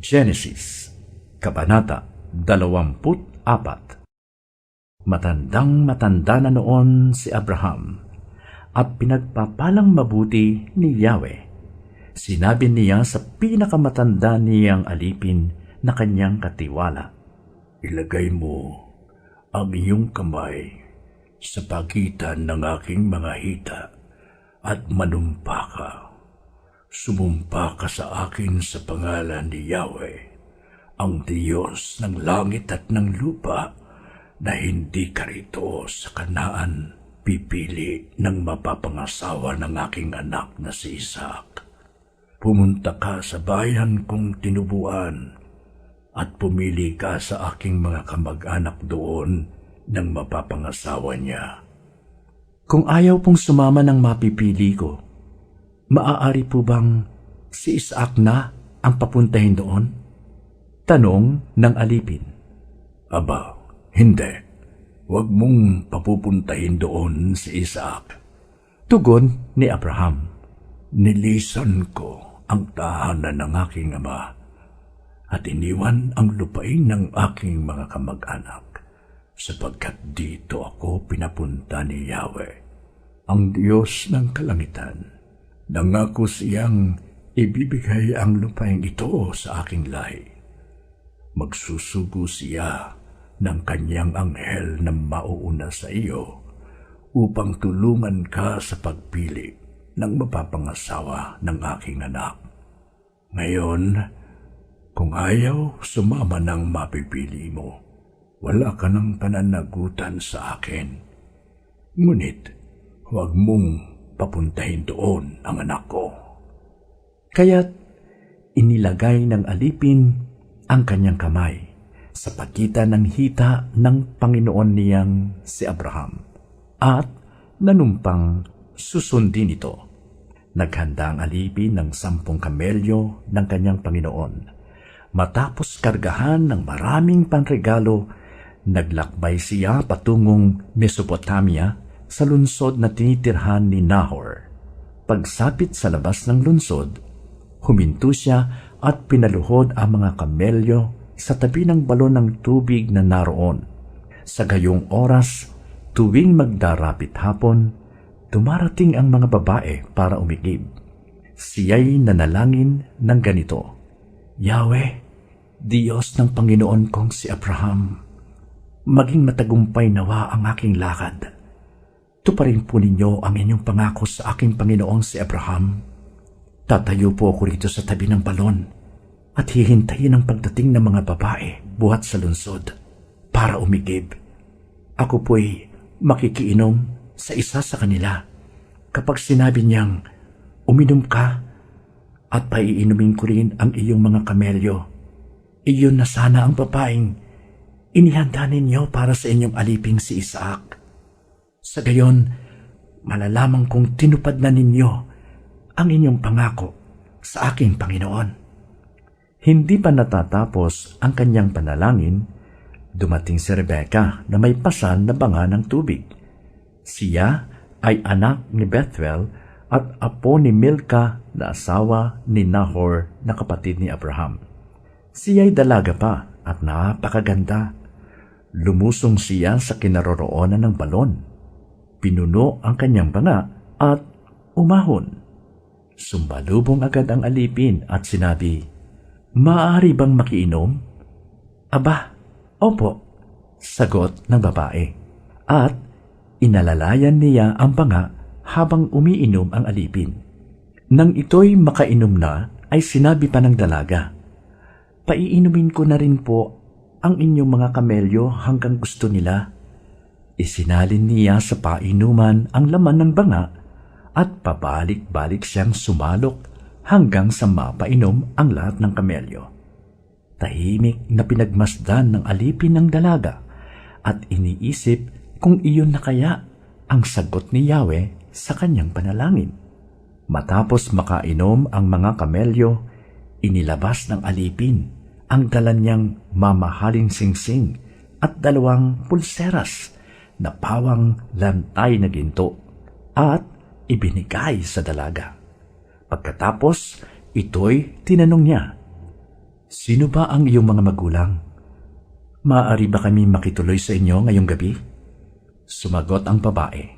Genesis, Kabanata 24. Matandang-matanda na noon si Abraham, at pinagpapalang mabuti ni Yahweh. Sinabi niya sa pinakamatanda niyang alipin na kanyang katiwala, "Ilagay mo ang iyong kamay sa pagitan ng aking mga hita at manumpa ka. Sumumpa ka sa akin sa pangalan ni Yahweh, ang Diyos ng langit at ng lupa, na hindi ka rito sa Kanaan pipili ng mapapangasawa ng aking anak na si Isaac. Pumunta ka sa bayan kong tinubuan at pumili ka sa aking mga kamag-anak doon ng mapapangasawa niya." Kung ayaw pong sumama ng mapipili ko, maaari po bang si Isaac na ang papuntahin doon? Tanong ng alipin. "Aba, hindi. Huwag mong papupuntahin doon si Isaac." Tugon ni Abraham, "Nilisan ko ang tahanan ng aking ama at iniwan ang lupain ng aking mga kamag-anak, sapagkat dito ako pinapunta ni Yahweh, ang Diyos ng kalangitan. Nangako siyang ibibigay ang lupain ito sa aking lahi. Magsusugo siya ng kanyang anghel na mauuna sa iyo upang tulungan ka sa pagpili ng mapapangasawa ng aking anak. Ngayon, kung ayaw sumama ng mapipili mo, wala ka ng pananagutan sa akin. Ngunit huwag mong papuntahin doon ang anak ko." Kaya't inilagay ng alipin ang kanyang kamay sa pagitan ng hita ng Panginoon niyang si Abraham at nanumpang susundin ito. Naghanda ang alipin ng 10 kamelyo ng kanyang Panginoon. Matapos kargahan ng maraming panregalo, naglakbay siya patungong Mesopotamia sa lunsod na tinitirhan ni Nahor. Pagsapit sa labas ng lunsod, huminto siya at pinaluhod ang mga kamelyo sa tabi ng balon ng tubig na naroon. Sa gayong oras, tuwing magdarapit hapon, dumarating ang mga babae para umigib. Siya'y nanalangin ng ganito, "Yahweh, Diyos ng Panginoon kong si Abraham, maging matagumpay nawa ang aking lakad. Tuparin po ninyo ang inyong pangako sa aking Panginoong si Abraham. Tatayo po ako rito sa tabi ng balon at hihintayin ang pagdating ng mga babae buhat sa lunsod para umigib. Ako po'y makikiinom sa isa sa kanila. Kapag sinabi niyang, 'Uminom ka,' at paiinumin ko rin ang iyong mga kamelyo, iyon na sana ang babaeng inihanda ninyo para sa inyong aliping si Isaac. Sa gayon, malalaman kong tinupad na ninyo ang inyong pangako sa aking Panginoon." Hindi pa natatapos ang kanyang panalangin, dumating si Rebecca na may pasan na banga ng tubig. Siya ay anak ni Bethuel at apo ni Milka na asawa ni Nahor na kapatid ni Abraham. Siya'y dalaga pa at napakaganda. Lumusong siya sa kinaroroonan ng balon. Pinuno ang kanyang banga at umahon. Sumbalubong agad ang alipin at sinabi, "Maaari bang makiinom?" "Aba, opo," sagot ng babae. At inalalayan niya ang banga habang umiinom ang alipin. Nang ito'y makainom na, ay sinabi pa ng dalaga, "Paiinumin ko na rin po ang inyong mga kamelyo hanggang gusto nila." Isinalin niya sa painuman ang laman ng banga at pabalik-balik siyang sumalok hanggang sa mapainom ang lahat ng kamelyo. Tahimik na pinagmasdan ng alipin ng dalaga at iniisip kung iyon na kaya ang sagot ni Yahweh sa kanyang panalangin. Matapos makainom ang mga kamelyo, inilabas ng alipin ang dala niyang mamahaling singsing at 2 pulseras na pawang lantay na ginto at ibinigay sa dalaga. Pagkatapos, ito'y tinanong niya, Sino ba ang iyong mga magulang? Maaari ba kami makituloy sa inyo ngayong gabi? Sumagot ang babae.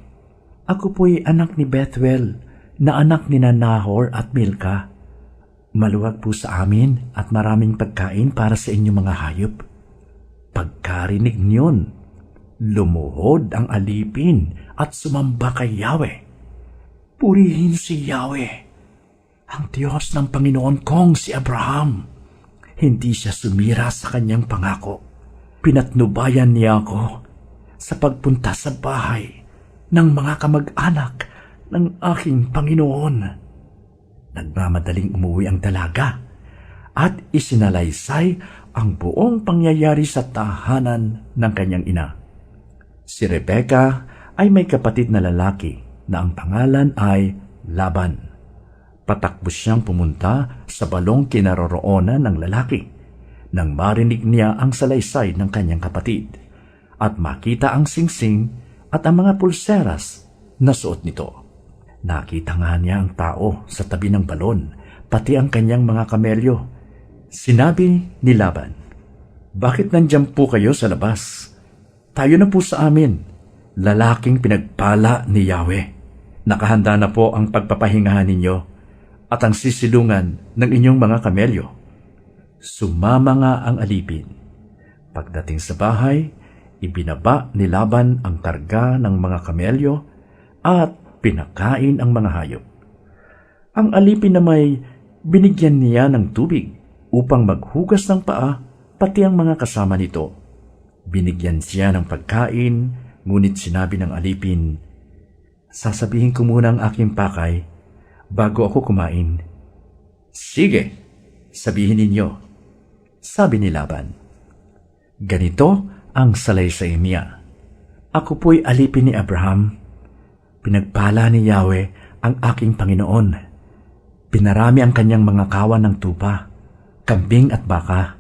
Ako po'y anak ni Bethuel, na anak ni Nahor at Milka. Maluwag po sa amin at maraming pagkain para sa inyong mga hayop. Pagkarinig niyon, lumuhod ang alipin at sumamba kay Yahweh. Purihin si Yahweh, ang Diyos ng Panginoon kong si Abraham. Hindi siya sumira sa kanyang pangako. Pinatnubayan niya ako sa pagpunta sa bahay ng mga kamag-anak ng aking Panginoon. Nagmamadaling umuwi ang dalaga at isinalaysay ang buong pangyayari sa tahanan ng kanyang ina. Si Rebecca ay may kapatid na lalaki na ang pangalan ay Laban. Patakbo siyang pumunta sa balong kinaroroonan ng lalaki nang marinig niya ang salaysay ng kanyang kapatid at makita ang singsing at ang mga pulseras na suot nito. Nakita nga niya ang tao sa tabi ng balon, pati ang kanyang mga kamelyo. Sinabi ni Laban, "Bakit nandiyan po kayo sa labas? Tayo na po sa amin, lalaking pinagpala ni Yahweh. Nakahanda na po ang pagpapahingahan ninyo at ang sisilungan ng inyong mga kamelyo." Sumama nga ang alipin. Pagdating sa bahay, ibinaba ni Laban ang karga ng mga kamelyo at pinakain ang mga hayop. Ang alipin na may binigyan niya ng tubig upang maghugas ng paa, pati ang mga kasama nito. Binigyan siya ng pagkain, ngunit sinabi ng alipin, "Sasabihin ko muna ang aking pakay bago ako kumain." "Sige, sabihin ninyo," sabi ni Laban. Ganito ang salaysay niya. "Ako po'y alipin ni Abraham. Pinagpala ni Yahweh ang aking Panginoon. Pinarami ang kanyang mga kawan ng tupa, kambing at baka.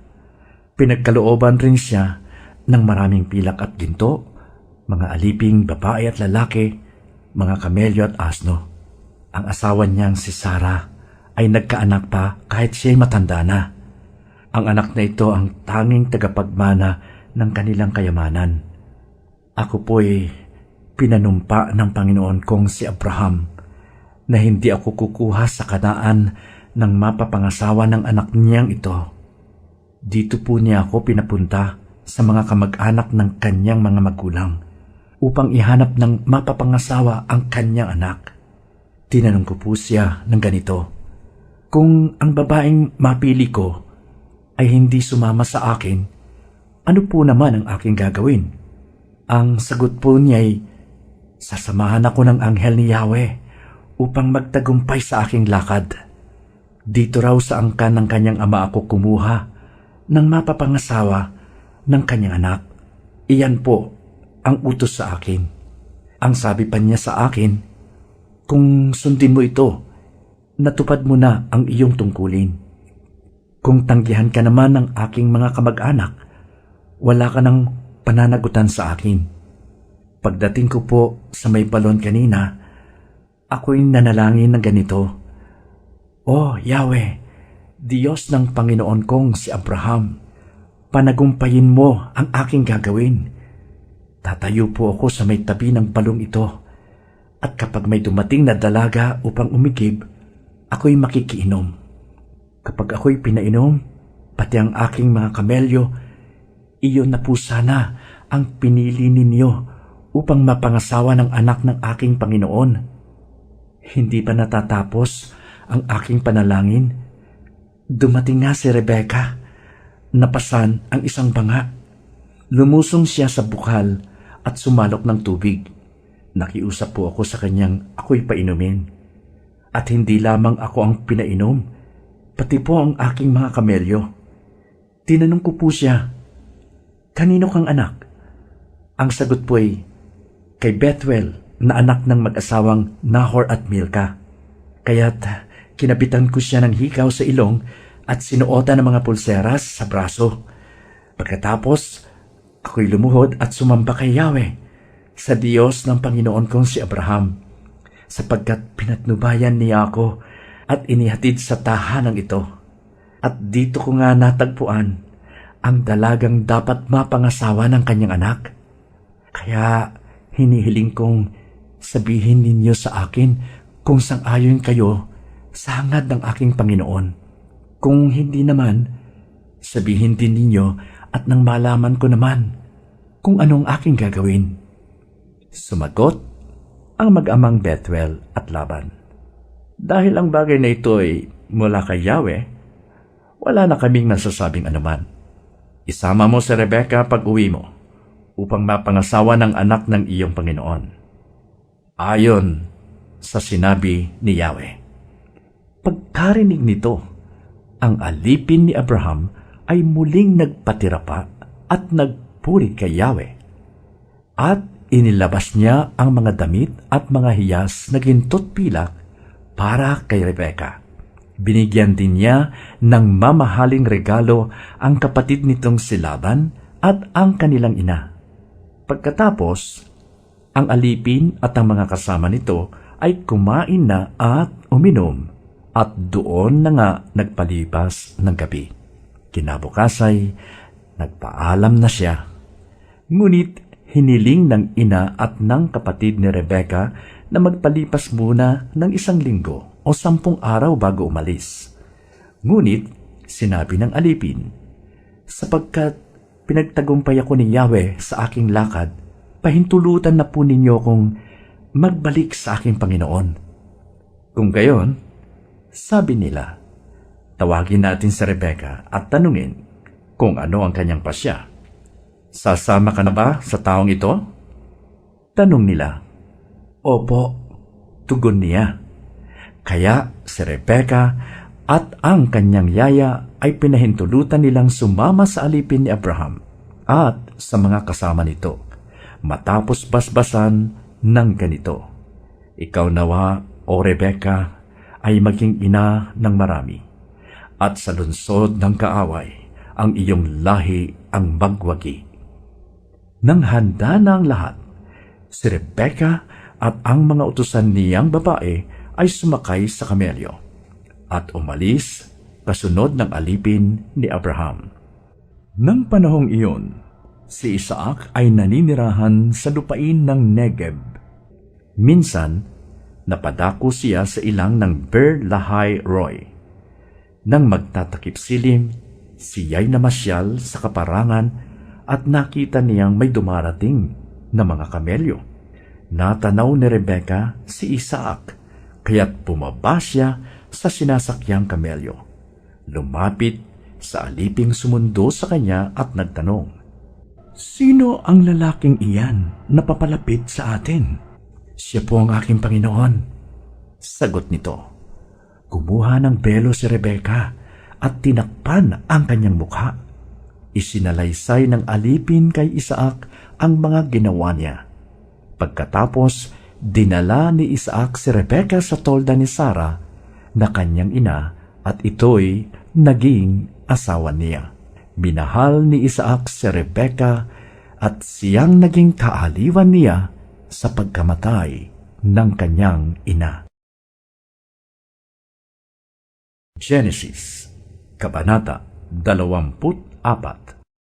Pinagkalooban rin siya ng maraming pilak at ginto, mga aliping babae at lalaki, mga kamelyo at asno. Ang asawa niyang si Sarah ay nagkaanak pa kahit siya'y matanda na. Ang anak na ito ang tanging tagapagmana ng kanilang kayamanan. Ako po'y pinanumpa ng Panginoon kong si Abraham na hindi ako kukuha sa Kanaan ng mapapangasawa ng anak niyang ito. Dito po niya ako pinapunta sa mga kamag-anak ng kanyang mga magulang upang ihanap ng mapapangasawa ang kanyang anak. Tinanong ko po siya ng ganito, kung ang babaeng mapili ko ay hindi sumama sa akin, ano po naman ang aking gagawin? Ang sagot po niya ay, sasamahan ako ng anghel ni Yahweh upang magtagumpay sa aking lakad. Dito raw sa angkan ng kanyang ama ako kumuha ng mapapangasawa ng kanyang anak. Iyan po ang utos sa akin. Ang sabi pa niya sa akin, kung sundin mo ito, natupad mo na ang iyong tungkulin. Kung tanggihan ka naman ng aking mga kamag-anak, wala ka ng pananagutan sa akin. Pagdating ko po sa may balon kanina, ako'y nanalangin ng ganito, O Yahweh, Diyos ng Panginoon kong si Abraham, panagumpayin mo ang aking gagawin. Tatayo po ako sa may tabi ng balong ito, at kapag may dumating na dalaga upang umigib, ako'y makikiinom. Kapag ako'y pinainom, pati ang aking mga kamelyo, iyon na po sana ang pinili ninyo upang mapangasawa ng anak ng aking Panginoon. Hindi pa natatapos ang aking panalangin. Dumating nga si Rebecca, napasan ang isang banga. Lumusong siya sa bukal at sumalok ng tubig. Nakiusap po ako sa kanyang ako'y painumin. At hindi lamang ako ang pinainom, pati po ang aking mga kamelyo. Tinanong ko po siya, kanino kang anak? Ang sagot po ay, kay Bethuel na anak ng mag-asawang Nahor at Milka. Kaya't kinabitan ko siya ng hikaw sa ilong at sinuotan ng mga pulseras sa braso. Pagkatapos, ako'y lumuhod at sumamba kay Yahweh, sa Diyos ng Panginoon kong si Abraham, sapagkat pinatnubayan niya ako at inihatid sa tahanang ito. At dito ko nga natagpuan ang dalagang dapat mapangasawa ng kanyang anak. Kaya hinihiling kong sabihin ninyo sa akin kung sang-ayon kayo sa hangad ng aking Panginoon. Kung hindi naman, sabihin din ninyo at nang malaman ko naman kung anong aking gagawin. Sumagot ang mag-amang Bethuel at Laban. Dahil ang bagay na ito ay mula kay Yahweh, wala na kaming nasasabing anuman. Isama mo si Rebecca pag uwi mo upang mapangasawa ng anak ng iyong Panginoon, ayon sa sinabi ni Yahweh. Pagkarinig nito, ang alipin ni Abraham ay muling nagpatira pa at nagpuri kay Yahweh. At inilabas niya ang mga damit at mga hiyas na gintot pilak para kay Rebecca. Binigyan din niya ng mamahaling regalo ang kapatid nitong si Laban at ang kanilang ina. Pagkatapos, ang alipin at ang mga kasama nito ay kumain na at uminom, at doon na nga nagpalipas ng gabi. Kinabukasay, nagpaalam na siya. Ngunit hiniling ng ina at ng kapatid ni Rebecca na magpalipas muna ng 1 linggo o 10 araw bago umalis. Ngunit sinabi ng alipin, sapagkat pinagtagumpay ako ni Yahweh sa aking lakad, pahintulutan na po ninyo kong magbalik sa aking Panginoon. Kung gayon, sabi nila, tawagin natin si Rebecca at tanungin kung ano ang kanyang pasya. Sasama ka na ba sa taong ito? Tanong nila. Opo, tugon niya. Kaya si Rebecca at ang kanyang yaya ay pinahintulutan nilang sumama sa alipin ni Abraham at sa mga kasama nito, matapos basbasan ng ganito. Ikaw nawa, o Rebecca, ay maging ina ng marami, at sa lunsod ng kaaway, ang iyong lahi ang magwagi. Nang handa na ang lahat, si Rebecca at ang mga utusan niyang babae ay sumakay sa kamelyo at umalis kasunod ng alipin ni Abraham. Nang panahong iyon, si Isaac ay naninirahan sa lupain ng Negeb. Minsan, napadako siya sa ilang ng Ber-lahai-roi. Nang magtatakip silim, siya'y namasyal sa kaparangan at nakita niyang may dumarating na mga kamelyo. Natanaw ni Rebecca si Isaac, kaya't bumaba siya sa sinasakyang kamelyo. Lumapit sa aliping sumundo sa kanya at nagtanong, "Sino ang lalaking iyan na papalapit sa atin?" "Siya po ang aking Panginoon," sagot nito. Kumuha ng belo si Rebecca at tinakpan ang kanyang mukha. Isinalaysay ng alipin kay Isaac ang mga ginawa niya. Pagkatapos, dinala ni Isaac si Rebecca sa tolda ni Sarah na kanyang ina at ito'y naging asawa niya. Minahal ni Isaac si Rebecca at siyang naging kaaliwan niya sa pagkamatay ng kanyang ina. Genesis, Kabanata 24.